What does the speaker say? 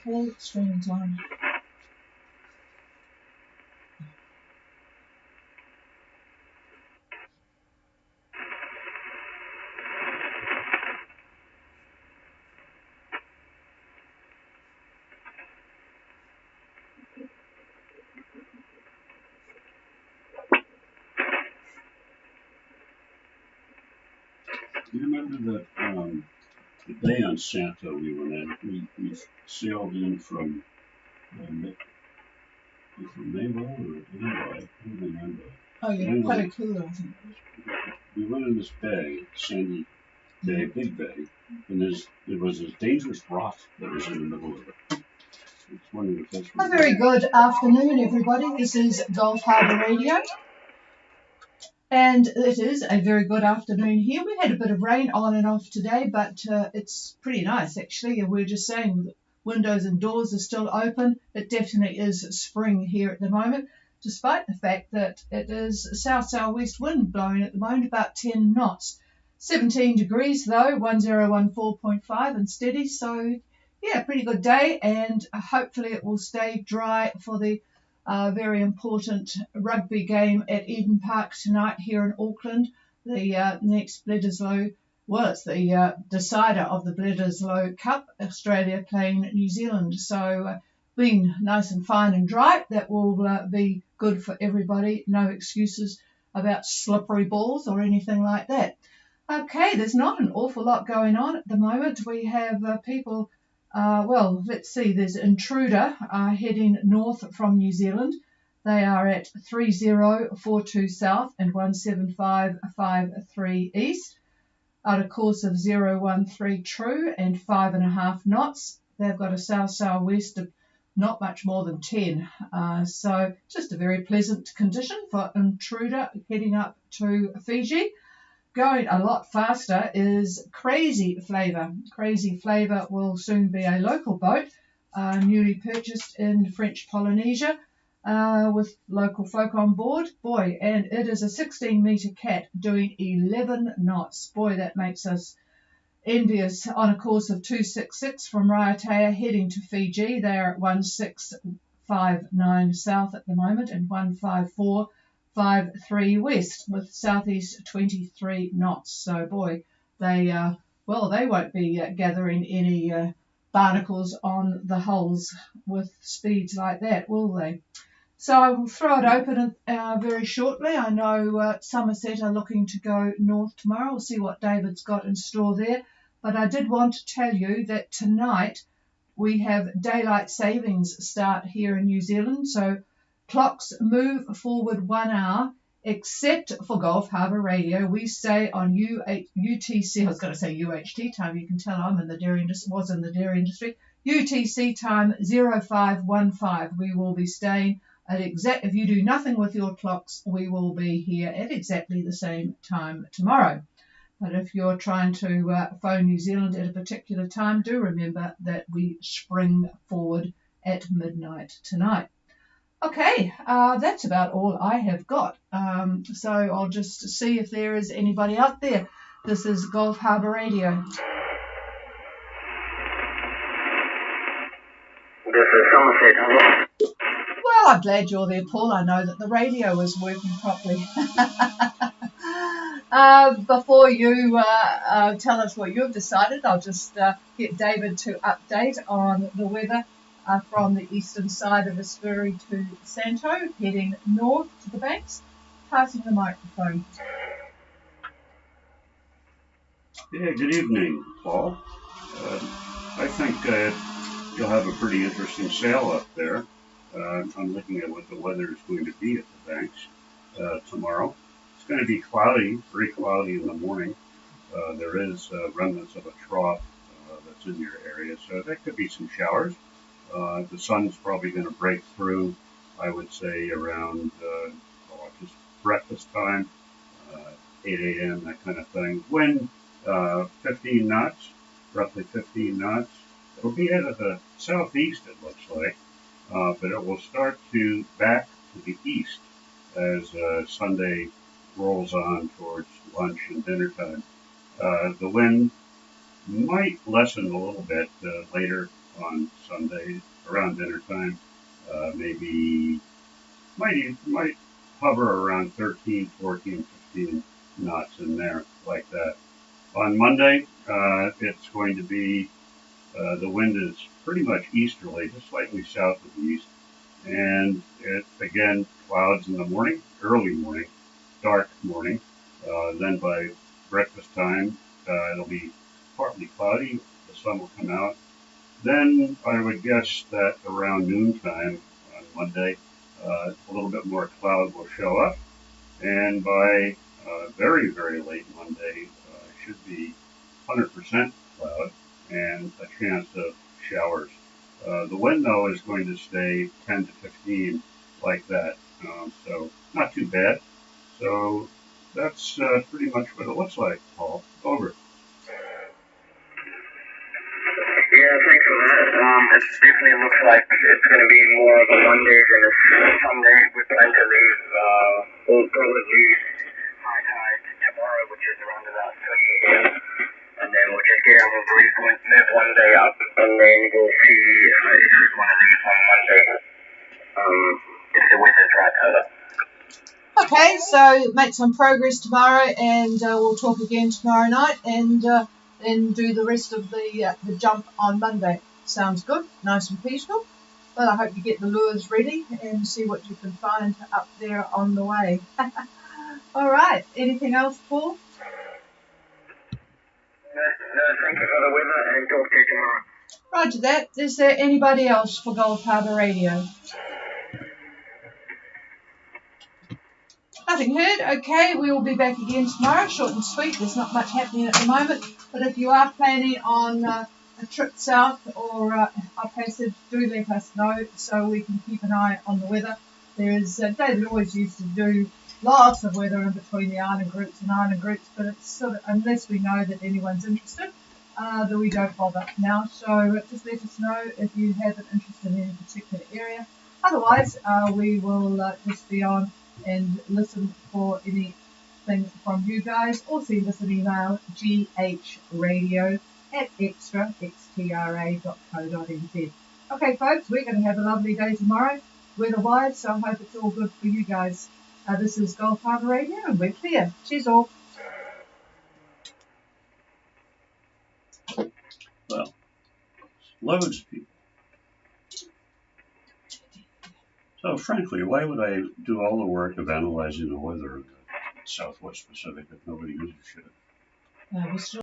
full stream time. Do you remember that the day on Santa we went in? We sailed in from Naval or Illinois? I don't remember. Oh, yeah, Anyway, Cooler, I think. we went in this bay, sandy bay, big bay, and there was this dangerous rock that was in the middle of it. I was wondering if that's A very good afternoon, everybody. This is Gulf Harbour Radio. And it is a very good afternoon here. We had a bit of rain on and off today, but it's pretty nice, actually. And we're just saying windows and doors are still open. It definitely is spring here at the moment, despite the fact that it is south-southwest wind blowing at the moment, about 10 knots. 17 degrees, though, 1014.5 and steady. So, yeah, pretty good day. And hopefully it will stay dry for the very important rugby game at Eden Park tonight here in Auckland. The next Bledisloe, well, it's the decider of the Bledisloe Cup, Australia playing New Zealand. So being nice and fine and dry, that will be good for everybody. No excuses about slippery balls or anything like that. Okay, there's not an awful lot going on at the moment. We have people... well, let's see, there's Intruder heading north from New Zealand. They are at 3042 south and 17553 east, at a course of 013 true and 5.5 knots. They've got a south-southwest of not much more than 10. So just a very pleasant condition for Intruder heading up to Fiji. Going a lot faster is Crazy Flavour. Crazy Flavour will soon be a local boat, newly purchased in French Polynesia, with local folk on board. Boy, and it is a 16-metre cat doing 11 knots. Boy, that makes us envious. On a course of 266 from Raiatea heading to Fiji. They are at 1659 south at the moment and 15453 west with southeast 23 knots. So boy, they won't be gathering any barnacles on the hulls with speeds like that, will they? So I will throw it open very shortly. I know Somerset are looking to go north tomorrow. We'll see what David's got in store there. But I did want to tell you that tonight we have daylight savings start here in New Zealand. So clocks move forward 1 hour, except for Gulf Harbour Radio. We stay on UTC, I was going to say UHT time. You can tell I'm in the dairy industry, was in the dairy industry. UTC time 0515. We will be staying at if you do nothing with your clocks, we will be here at exactly the same time tomorrow. But if you're trying to phone New Zealand at a particular time, do remember that we spring forward at midnight tonight. Okay, that's about all I have got. So I'll just see if there is anybody out there. This is Gulf Harbour Radio. This is Somerset. Hello. Well, I'm glad you're there, Paul. I know that the radio is working properly. Before you tell us what you've decided, I'll just get David to update on the weather from the eastern side of Espiri to Santo, heading north to the banks, passing the microphone. Yeah, good evening, Paul. I think you'll have a pretty interesting sail up there. I'm looking at what the weather is going to be at the banks tomorrow. It's going to be cloudy, very cloudy in the morning. There is remnants of a trough that's in your area, so there could be some showers. The sun's probably going to break through, I would say, around just breakfast time, 8 a.m., that kind of thing. Wind, 15 knots, roughly 15 knots. It'll be out of the southeast, it looks like, but it will start to back to the east as Sunday rolls on towards lunch and dinner time. The wind might lessen a little bit later on Sunday around dinner time. Maybe might hover around 13, 14, 15 knots in there like that. On Monday, it's going to be the wind is pretty much easterly, just slightly south of the east, and it again clouds in the morning, early morning, dark morning. Then by breakfast time, it'll be partly cloudy. The sun will come out. Then I would guess that around noontime on Monday, a little bit more cloud will show up, and by very, very late Monday, should be 100% cloud and a chance of showers. The wind, though, is going to stay 10 to 15 like that, so not too bad. So that's pretty much what it looks like, Paul. Over. Yeah, thanks for that. It definitely looks like it's going to be more of a Monday than a Sunday. We plan to leave, we'll probably leave high tide tomorrow, which is around about 30 a.m. And then we'll just get out of brief, move one day up, and then we'll see if we want to leave on Monday, if the weather's right over. Okay, so make some progress tomorrow, and we'll talk again tomorrow night, and then do the rest of the jump on Monday. Sounds good, nice and peaceful. Well, I hope you get the lures ready and see what you can find up there on the way. All right, anything else, Paul? No, thank you for the weather, and talk to you tomorrow. Roger that. Is there anybody else for Gold Harbour Radio? Nothing heard. Okay, we will be back again tomorrow. Short and sweet. There's not much happening at the moment. But if you are planning on a trip south or a passage, do let us know so we can keep an eye on the weather. David always used to do lots of weather in between the island groups, but it's sort of, unless we know that anyone's interested, that we don't bother now. So just let us know if you have an interest in any particular area. Otherwise, we will just be on and listen for anything from you guys, or send us an email, ghradio@extra.co.nz. Okay, folks, we're going to have a lovely day tomorrow, weather-wise, so I hope it's all good for you guys. This is Gold Harbour Radio, and we're clear. Cheers all. Well, loads of people. So frankly, why would I do all the work of analyzing the weather in the Southwest Pacific if nobody gives a shit? We still